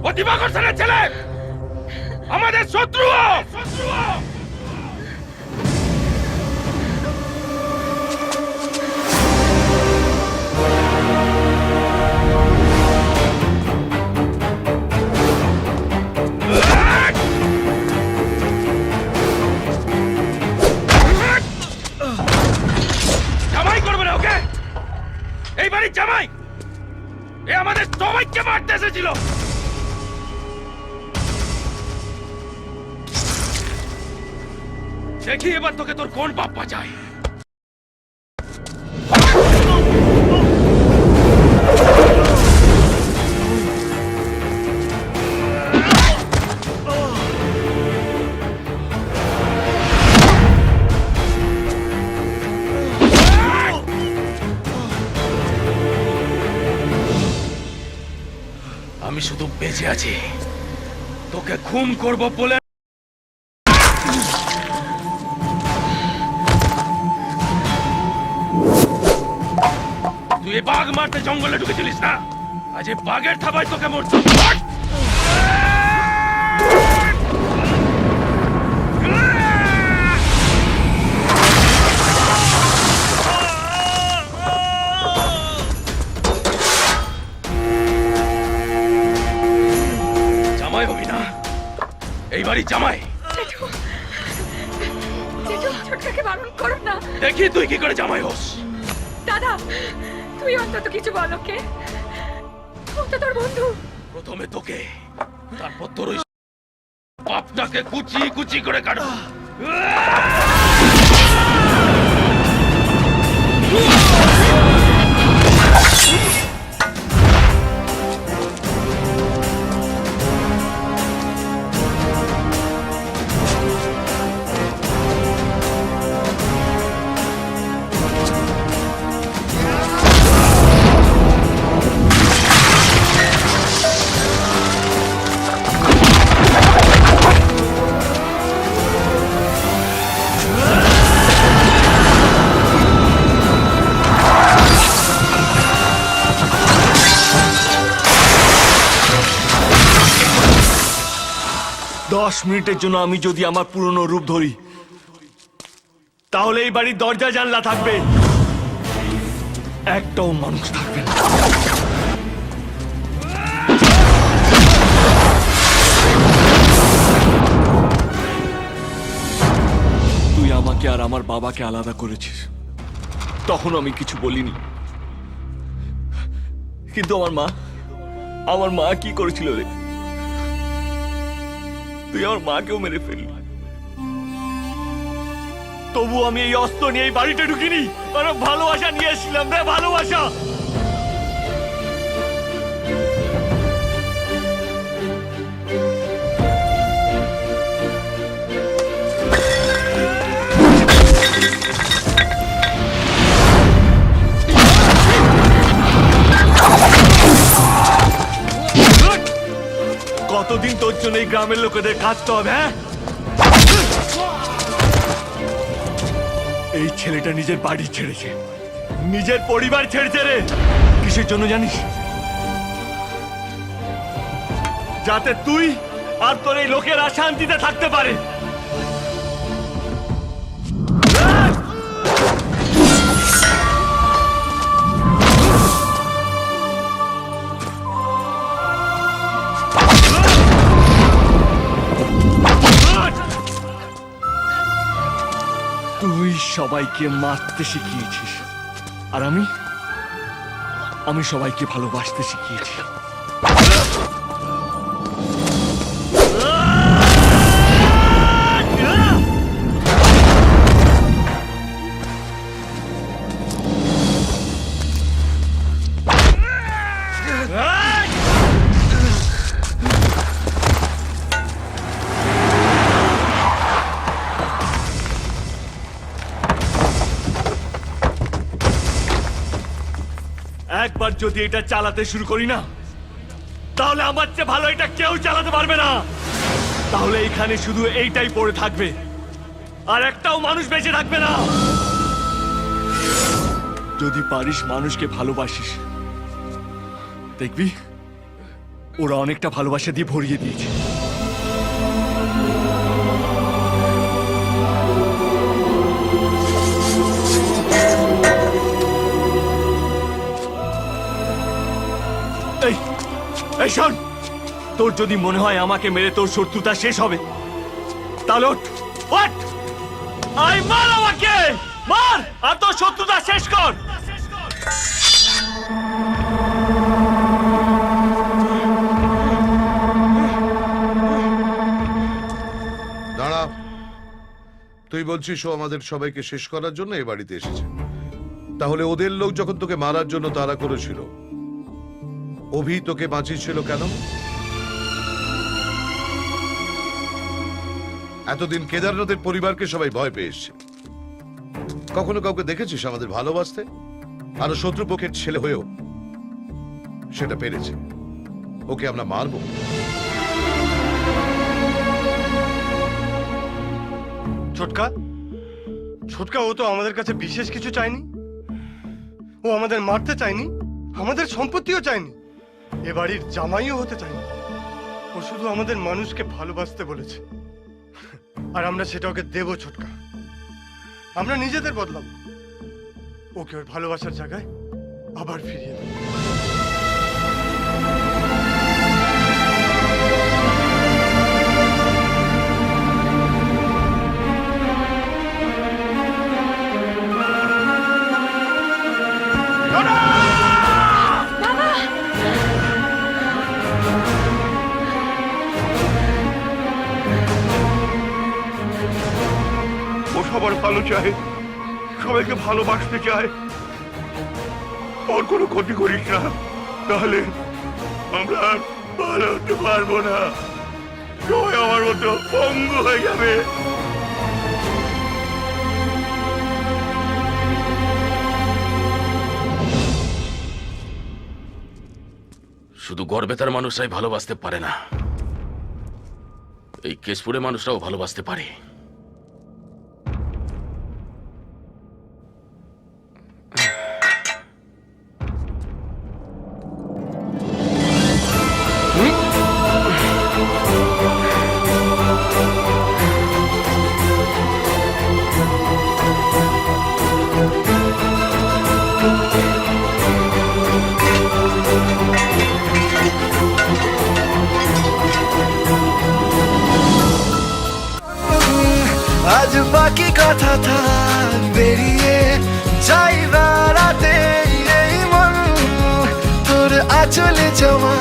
ও দিবাকর সেনের ছেলে, আমাদের শত্রু। জামাই করবে না ওকে, এই বাড়ির জামাই। এ আমাদের সবাইকে মারতে এসেছিল। দেখি এবার তোকে তোর কোন পাপ বাঁচায়। আমি শুধু বেঁচে আছি তোকে খুন করব বলে। তুই বাঘ মারতে জঙ্গলে ঢুকেছিলিস না, আজ এই বাঘের থাবায় তোকে মরতে। জামাই হবি না, এই বাড়ি জামাই। ছোটকাকে বারণ করো না। দেখি তুই কি করে জামাই হোস। দাদা, তুই অন্তত কিছু বল ওকে, ও তো তোর বন্ধু। প্রথমে তোকে, তারপর তোর ওই পাপটাকে কুচি কুচি করে কাটবো। দশ মিনিটের জন্য আমি যদি আমার পুরনো রূপ ধরি, তাহলে এই বাড়ির দরজা জানলা থাকবে, একটাও মানুষ থাকবে না। তুই আমাকে আর আমার বাবাকে আলাদা করেছিস, তখন আমি কিছু বলিনি, কিন্তু আমার মা কি করেছিল রে? তুই আমার মাকেও মেরে ফেললি, তবু আমি এই অস্ত্র নিয়ে এই বাড়িতে ঢুকিনি। আরে ভালোবাসা নিয়ে এসেছিলাম রে, ভালোবাসা। কতদিন তোর জন্য এই গ্রামের লোকেদের কাঁদতে হবে? হ্যাঁ, এই ছেলেটা নিজের বাড়ি ছেড়েছে, নিজের পরিবার ছেড়েছে রে। কিসের জন্য জানিস? যাতে তুই আর তোর এই লোকেরা শান্তিতে থাকতে পারে। তুই সবাইকে মারতে শিখিয়েছিস, আর আমি সবাইকে ভালোবাসতে শিখিয়েছি। একবার যদি এটা চালাতে শুরু করি না, তাহলে আমার চেয়ে ভালো এটা কেউ চালাতে পারবে না। তাহলে এখানে শুধু এইটাই পড়ে থাকবে, আর একটাও মানুষ বেঁচে থাকবে না। যদি পারিস মানুষকে ভালোবাসিস, দেখবি ওরা অনেকটা ভালোবাসা দিয়ে ভরিয়ে দিয়েছে। এই এই শোন, তোর যদি মনে হয় আমাকে মেরে তোর শত্রুতা শেষ হবে, তাহলে ওঠ, ওঠ! আই মার আমাকে, মার আর তোর শত্রুতা শেষ কর। দাঁড়া, তুই বলছিস ও আমাদের সবাইকে শেষ করার জন্য এ বাড়িতে এসেছে। তাহলে ওদের লোক যখন তোকে মারার জন্য তাড়া করেছিল, অভি তোকে বাঁচিয়েছিল কেন? এতদিন কেদারনাথের পরিবারকে সবাই ভয় পেয়ে এসছে। কখনো কাউকে দেখেছিস আমাদের ভালোবাসতে? আরো শত্রুপক্ষের ছেলে হয়েও সেটা পেরেছে। ওকে আমরা মারবো? ছোটকা, ছোটকা ও তো আমাদের কাছে বিশেষ কিছু চায়নি। ও আমাদের মারতে চায়নি, আমাদের সম্পত্তিও চায়নি, এ বাড়ির জামাইও হতে চায়নি। ও শুধু আমাদের মানুষকে ভালোবাসতে বলেছে, আর আমরা সেটা ওকে দেবো। ছোটকা, আমরা নিজেদের বদলাবো, ওকে ওর ভালোবাসার জায়গায় আবার ফিরিয়ে দেবো। ও সবার ভালো চায়, সবাইকে ভালোবাসতে চায়। ওর কোনো ক্ষতি করিস না, তাহলে আমরা আর ভালো হতে পারবো না। সবাই আমার মতো পঙ্গু হয়ে যাবে। শুধু গর্বেতার মানুষরাই ভালোবাসতে পারে না, এই কেশপুরে মানুষরাও ভালোবাসতে পারে। আজ বাকি কথা থাক বেরিয়ে যাই বেড়াতে, এই মন তোর আঁচলে জমা